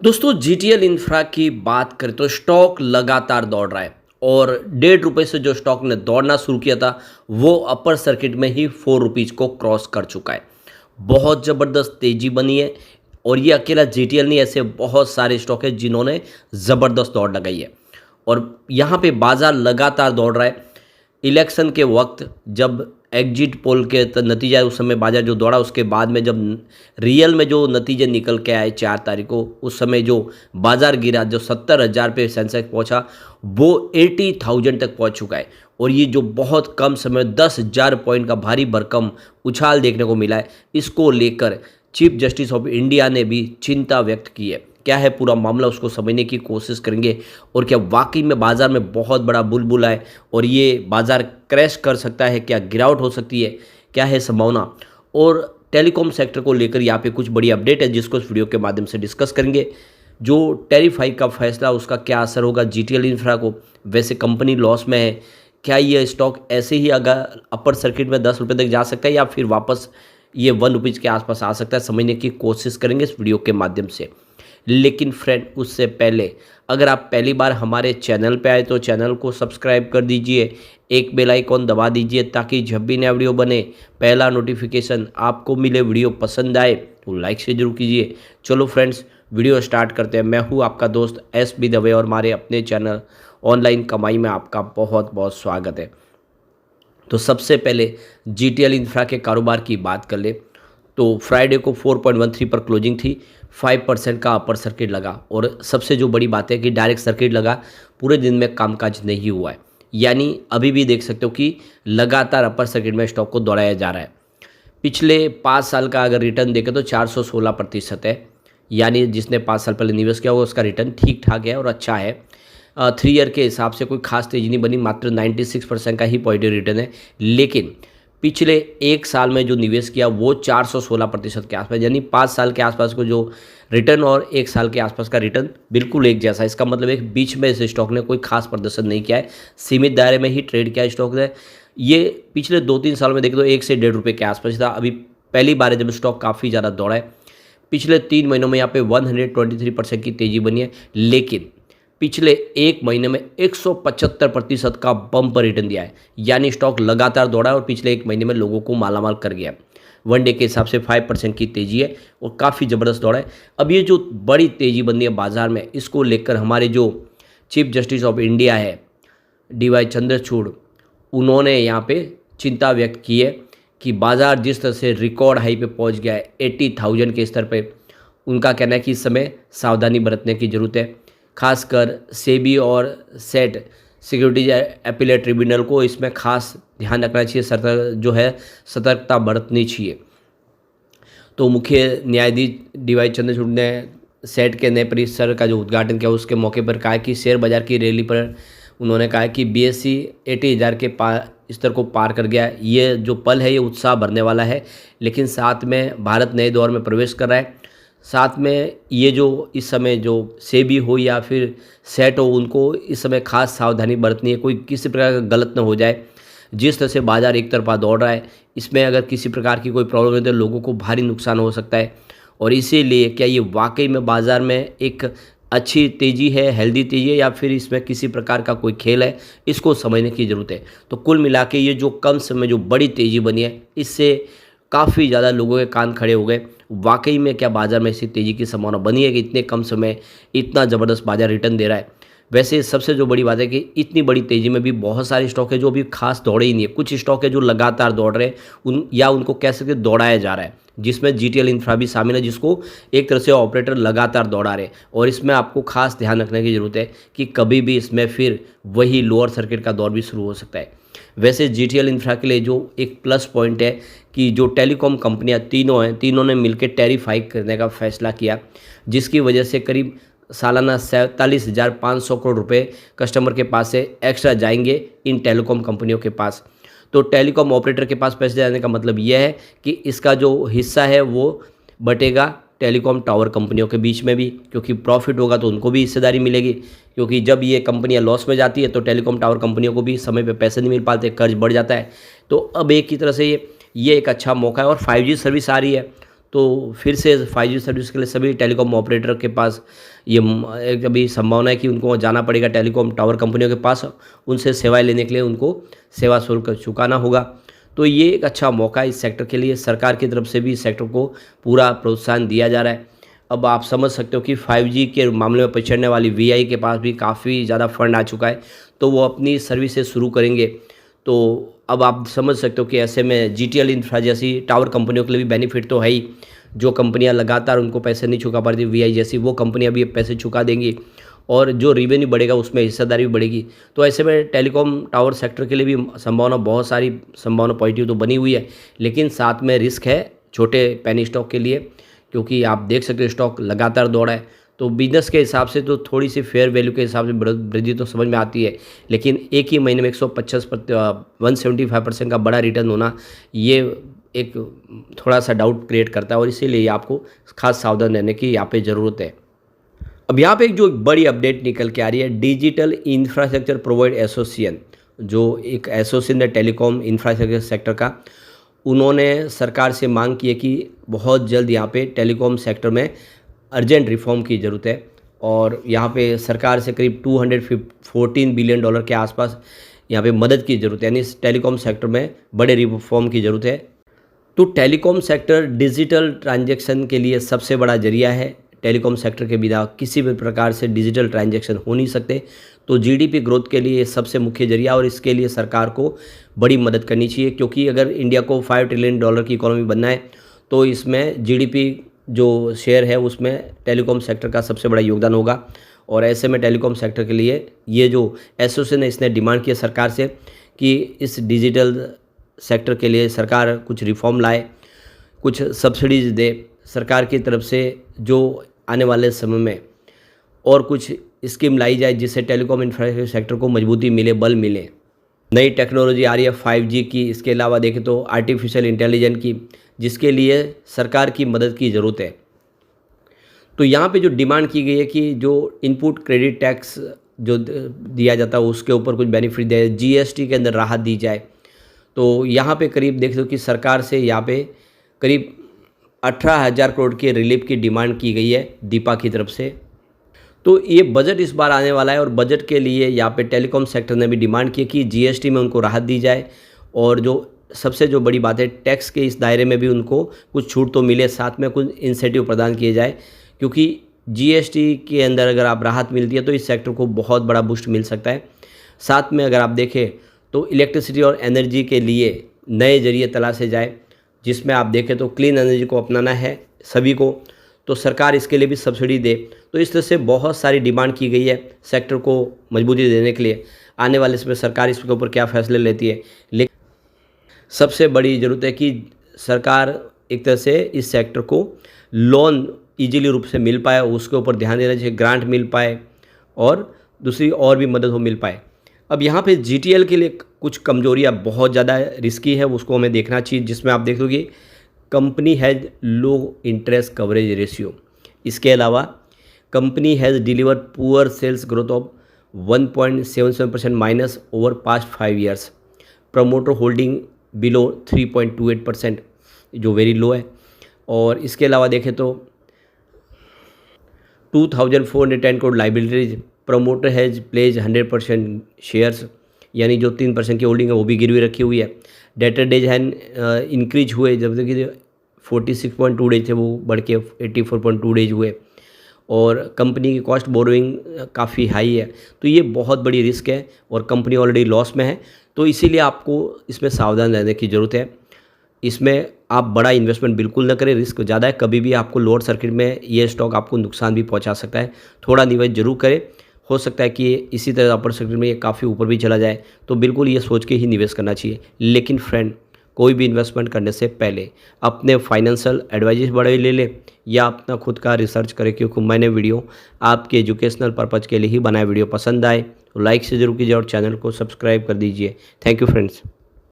दोस्तों GTL infra की बात करें तो स्टॉक लगातार दौड़ रहा है और ₹1.5 से जो स्टॉक ने दौड़ना शुरू किया था वो अपर सर्किट में ही ₹4 को क्रॉस कर चुका है। बहुत ज़बरदस्त तेजी बनी है और ये अकेला जीटीएल नहीं, ऐसे बहुत सारे स्टॉक है जिन्होंने ज़बरदस्त दौड़ लगाई है और यहाँ पे बाजार लगातार दौड़ रहा है। इलेक्शन के वक्त जब एग्जिट पोल के नतीजा है उस समय बाजार जो दौड़ा, उसके बाद में जब रियल में जो नतीजे निकल के आए 4 तारीख को, उस समय जो बाजार गिरा, जो 70,000 पे सेंसेक्स पहुंचा वो 80,000 तक पहुंच चुका है। और ये जो बहुत कम समय 10,000 पॉइंट का भारी भरकम उछाल देखने को मिला है, इसको लेकर चीफ जस्टिस ऑफ इंडिया ने भी चिंता व्यक्त की है। क्या है पूरा मामला, उसको समझने की कोशिश करेंगे और क्या वाकई में बाजार में बहुत बड़ा बुलबुल है और ये बाजार क्रैश कर सकता है, क्या गिरावट हो सकती है, क्या है संभावना। और टेलीकॉम सेक्टर को लेकर यहाँ पे कुछ बड़ी अपडेट है जिसको इस वीडियो के माध्यम से डिस्कस करेंगे। जो टैरिफ हाइक का फैसला, उसका क्या असर होगा जीटीएल इंफ्रा को, वैसे कंपनी लॉस में है, क्या ये स्टॉक ऐसे ही अगर अपर सर्किट में ₹10 तक जा सकता है या फिर वापस ये ₹1 के आसपास आ सकता है, समझने की कोशिश करेंगे इस वीडियो के माध्यम से। लेकिन फ्रेंड, उससे पहले अगर आप पहली बार हमारे चैनल पे आए तो चैनल को सब्सक्राइब कर दीजिए, एक बेल आइकॉन दबा दीजिए ताकि जब भी नया वीडियो बने पहला नोटिफिकेशन आपको मिले। वीडियो पसंद आए तो लाइक से जरूर कीजिए। चलो फ्रेंड्स, वीडियो स्टार्ट करते हैं। मैं हूँ आपका दोस्त SB दवे और हमारे अपने चैनल ऑनलाइन कमाई में आपका बहुत बहुत स्वागत है। तो सबसे पहले जीटीएल इंफ्रा के कारोबार की बात कर ले तो फ्राइडे को 4.13 पर क्लोजिंग थी, 5% का अपर सर्किट लगा और सबसे जो बड़ी बात है कि डायरेक्ट सर्किट लगा, पूरे दिन में कामकाज नहीं हुआ है। यानी अभी भी देख सकते हो कि लगातार अपर सर्किट में स्टॉक को दौड़ाया जा रहा है। पिछले 5 साल का अगर रिटर्न देखें तो 416% है, यानी जिसने 5 साल पहले निवेश किया हुआ उसका रिटर्न ठीक ठाक है और अच्छा है। 3 ईयर के हिसाब से कोई खास तेजी नहीं बनी, मात्र 96% का ही पॉजिटिव रिटर्न है। लेकिन पिछले 1 साल में जो निवेश किया वो 416% के आसपास, यानी 5 साल के आसपास को जो रिटर्न और 1 साल के आसपास का रिटर्न बिल्कुल एक जैसा। इसका मतलब एक बीच में इस स्टॉक ने कोई खास प्रदर्शन नहीं किया है, सीमित दायरे में ही ट्रेड किया स्टॉक ने। ये पिछले 2-3 साल में देखें तो 1 से ₹1.5 के आसपास था। अभी पहली बार है जब स्टॉक काफ़ी ज़्यादा दौड़ा है। पिछले 3 महीनों में यहाँ पे 123% की तेज़ी बनी है, लेकिन पिछले 1 महीने में 175% का बम्पर रिटर्न दिया है। यानी स्टॉक लगातार दौड़ा है और पिछले 1 महीने में लोगों को मालामाल कर गया। वन डे के हिसाब से 5% की तेज़ी है और काफ़ी ज़बरदस्त दौड़ा है। अब ये जो बड़ी तेज़ी बनी है बाजार में, इसको लेकर हमारे जो चीफ जस्टिस ऑफ इंडिया है DY चंद्रचूड़, उन्होंने यहाँ पे चिंता व्यक्त की है कि बाजार जिस तरह से रिकॉर्ड हाई पे पहुँच गया है 80,000 के स्तर पर, उनका कहना है कि इस समय सावधानी बरतने की ज़रूरत है। खासकर सेबी और सेट सिक्योरिटीज अपीलेट ट्रिब्यूनल को इसमें खास ध्यान रखना चाहिए, सतर्कता बरतनी चाहिए। तो मुख्य न्यायाधीश DY चंद्रचूड़ ने सेट के नए परिसर का जो उद्घाटन किया उसके मौके पर कहा कि शेयर बाजार की रैली पर उन्होंने कहा कि BSE 80,000 के स्तर को पार कर गया। ये जो पल है ये उत्साह भरने वाला है, लेकिन साथ में भारत नए दौर में प्रवेश कर रहा है। साथ में ये जो इस समय जो सेबी हो या फिर सेट हो, उनको इस समय खास सावधानी बरतनी है, कोई किसी प्रकार का गलत न हो जाए। जिस तरह से बाजार एक तरफा दौड़ रहा है, इसमें अगर किसी प्रकार की कोई प्रॉब्लम है तो लोगों को भारी नुकसान हो सकता है। और इसीलिए क्या ये वाकई में बाजार में एक अच्छी तेज़ी है, हेल्दी तेज़ी है, या फिर इसमें किसी प्रकार का कोई खेल है, इसको समझने की ज़रूरत है। तो कुल मिला के ये जो कम समय जो बड़ी तेज़ी बनी है, इससे काफ़ी ज़्यादा लोगों के कान खड़े हो गए। वाकई में क्या बाजार में ऐसी तेज़ी की संभावना बनी है कि इतने कम समय इतना ज़बरदस्त बाजार रिटर्न दे रहा है। वैसे सबसे जो बड़ी बात है कि इतनी बड़ी तेज़ी में भी बहुत सारे स्टॉक है जो अभी खास दौड़े ही नहीं है। कुछ स्टॉक है जो लगातार दौड़ रहे हैं, उनको कह सकते दौड़ाया जा रहा है, जिसमें जीटीएल इंफ्रा भी शामिल है, जिसको एक तरह से ऑपरेटर लगातार दौड़ा रहे हैं। और इसमें आपको खास ध्यान रखने की ज़रूरत है कि कभी भी इसमें फिर वही लोअर सर्किट का दौर भी शुरू हो सकता है। वैसे जीटीएल इंफ्रा के लिए जो एक प्लस पॉइंट है कि जो टेलीकॉम कंपनियां तीनों हैं, तीनों ने मिलकर टैरिफ हाइक करने का फैसला किया, जिसकी वजह से करीब सालाना 47,500 करोड़ रुपए कस्टमर के पास से एक्स्ट्रा जाएंगे इन टेलीकॉम कंपनियों के पास। तो टेलीकॉम ऑपरेटर के पास पैसे जाने का मतलब यह है कि इसका जो हिस्सा है वो बटेगा टेलीकॉम टावर कंपनियों के बीच में भी, क्योंकि प्रॉफिट होगा तो उनको भी हिस्सेदारी मिलेगी। क्योंकि जब ये कंपनियां लॉस में जाती है तो टेलीकॉम टावर कंपनियों को भी समय पे पैसे नहीं मिल पाते, कर्ज बढ़ जाता है। तो अब एक ही तरह से ये एक अच्छा मौका है और 5G सर्विस आ रही है तो फिर से 5G सर्विस के लिए सभी टेलीकॉम ऑपरेटर के पास ये एक अभी संभावना है कि उनको जाना पड़ेगा टेलीकॉम टावर कंपनियों के पास, उनसे सेवाएं लेने के लिए उनको सेवा शुल्क चुकाना होगा। तो ये एक अच्छा मौका है इस सेक्टर के लिए, सरकार की तरफ से भी इस सेक्टर को पूरा प्रोत्साहन दिया जा रहा है। अब आप समझ सकते हो कि 5G के मामले में पिछड़ने वाली VI के पास भी काफ़ी ज़्यादा फंड आ चुका है, तो वो अपनी सर्विसेज शुरू करेंगे। तो अब आप समझ सकते हो कि ऐसे में GTL इंफ्रा जैसी टावर कंपनियों के लिए भी बेनिफिट तो है ही। जो कंपनियां लगातार उनको पैसे नहीं चुका पाती VI जैसी, वो कंपनियां भी पैसे चुका देंगी और जो रेवेन्यू बढ़ेगा उसमें हिस्सेदारी भी बढ़ेगी। तो ऐसे में टेलीकॉम टावर सेक्टर के लिए भी संभावना, बहुत सारी संभावना पॉजिटिव तो बनी हुई है, लेकिन साथ में रिस्क है छोटे पेनी स्टॉक के लिए, क्योंकि आप देख सकते हो स्टॉक लगातार दौड़ा है। तो बिजनेस के हिसाब से तो थोड़ी सी फेयर वैल्यू के हिसाब से वृद्धि तो समझ में आती है, लेकिन एक ही महीने में 175% का बड़ा रिटर्न होना, ये एक थोड़ा सा डाउट क्रिएट करता है और इसीलिए आपको खास सावधान रहने की यहाँ पे ज़रूरत है। अब यहाँ पे एक जो बड़ी अपडेट निकल के आ रही है, डिजिटल इंफ्रास्ट्रक्चर प्रोवाइड एसोसिएशन, जो एक एसोसिएशन है टेलीकॉम इंफ्रास्ट्रक्चर सेक्टर का, उन्होंने सरकार से मांग की है कि बहुत जल्द यहाँ पे टेलीकॉम सेक्टर में अर्जेंट रिफॉर्म की ज़रूरत है और यहाँ पे सरकार से करीब $214 बिलियन के आसपास यहाँ पे मदद की ज़रूरत है, यानी टेलीकॉम सेक्टर में बड़े रिफॉर्म की ज़रूरत है। तो टेलीकॉम सेक्टर डिजिटल ट्रांजैक्शन के लिए सबसे बड़ा जरिया है। टेलीकॉम सेक्टर के बिना किसी भी प्रकार से डिजिटल ट्रांजैक्शन हो नहीं सकते। तो GDP ग्रोथ के लिए सबसे मुख्य जरिया, और इसके लिए सरकार को बड़ी मदद करनी चाहिए, क्योंकि अगर इंडिया को $5 ट्रिलियन की इकोनॉमी बनना है तो इसमें GDP जो शेयर है उसमें टेलीकॉम सेक्टर का सबसे बड़ा योगदान होगा। और ऐसे में टेलीकॉम सेक्टर के लिए ये जो एसोसिएशन है, इसने डिमांड किया सरकार से कि इस डिजिटल सेक्टर के लिए सरकार कुछ रिफॉर्म लाए, कुछ सब्सिडीज़ दे सरकार की तरफ से, जो आने वाले समय में और कुछ स्कीम लाई जाए जिससे टेलीकॉम इंफ्रास्ट्रक्चर सेक्टर को मजबूती मिले, बल मिले। नई टेक्नोलॉजी आ रही है 5G की, इसके अलावा देखें तो आर्टिफिशियल इंटेलिजेंस की, जिसके लिए सरकार की मदद की ज़रूरत है। तो यहाँ पे जो डिमांड की गई है कि जो इनपुट क्रेडिट टैक्स जो दिया जाता है उसके ऊपर कुछ बेनिफिट दिया जाए, GST के अंदर राहत दी जाए। तो यहाँ पे करीब देख लो कि सरकार से यहाँ पे करीब 18,000 करोड़ के रिलीफ की डिमांड की गई है दीपा की तरफ से। तो ये बजट इस बार आने वाला है और बजट के लिए यहाँ पे टेलीकॉम सेक्टर ने भी डिमांड की कि GST में उनको राहत दी जाए, और जो सबसे जो बड़ी बात है टैक्स के इस दायरे में भी उनको कुछ छूट तो मिले, साथ में कुछ इंसेंटिव प्रदान किए जाए, क्योंकि GST के अंदर अगर आप राहत मिलती है तो इस सेक्टर को बहुत बड़ा बूस्ट मिल सकता है। साथ में अगर आप देखें तो इलेक्ट्रिसिटी और एनर्जी के लिए नए जरिए तलाशे जाए, जिसमें आप देखें तो क्लीन एनर्जी को अपनाना है सभी को, तो सरकार इसके लिए भी सब्सिडी दे। तो इस तरह से बहुत सारी डिमांड की गई है सेक्टर को मजबूती देने के लिए। आने वाले समय सरकार इसके ऊपर क्या फैसले लेती है, लेकिन सबसे बड़ी ज़रूरत है कि सरकार एक तरह से इस सेक्टर को लोन ईजिली रूप से मिल पाए, उसके ऊपर ध्यान देना चाहिए, ग्रांट मिल पाए और दूसरी और भी मदद हो मिल पाए। अब यहाँ पे GTL के लिए कुछ कमजोरियाँ बहुत ज़्यादा रिस्की है, उसको हमें देखना चाहिए, जिसमें आप देख लो कि company has low interest coverage ratio. इसके अलावा company has deliver poor sales growth of 1.77% minus over past 5 years, promoter holding below 3.28%, जो वेरी लो है। और इसके अलावा देखें तो 2,410 crore liabilities, promoter has pledge 100% shares, यानी जो 3% की होल्डिंग है वो भी गिरवी रखी हुई है। डेटर डेज हैं इंक्रीज हुए, जब तक कि 46.2 डेज थे वो बढ़ के 84.2 डेज हुए, और कंपनी की कॉस्ट बोरोइंग काफ़ी हाई है। तो ये बहुत बड़ी रिस्क है और कंपनी ऑलरेडी लॉस में है, तो इसीलिए आपको इसमें सावधान रहने की ज़रूरत है। इसमें आप बड़ा इन्वेस्टमेंट बिल्कुल ना करें, रिस्क ज़्यादा है, कभी भी आपको लोअर सर्किट में ये स्टॉक आपको नुकसान भी पहुंचा सकता है। थोड़ा निवेश जरूर करें, हो सकता है कि इसी तरह अपर सर्किट में ये काफ़ी ऊपर भी चला जाए, तो बिल्कुल ये सोच के ही निवेश करना चाहिए। लेकिन फ्रेंड, कोई भी इन्वेस्टमेंट करने से पहले अपने फाइनेंशियल एडवाइजर्स बड़े ले लें या अपना खुद का रिसर्च करें, क्योंकि मैंने वीडियो आपके एजुकेशनल पर्पज़ के लिए ही बनाया। वीडियो पसंद आए तो लाइक से जरूर कीजिए और चैनल को सब्सक्राइब कर दीजिए। Thank you friends.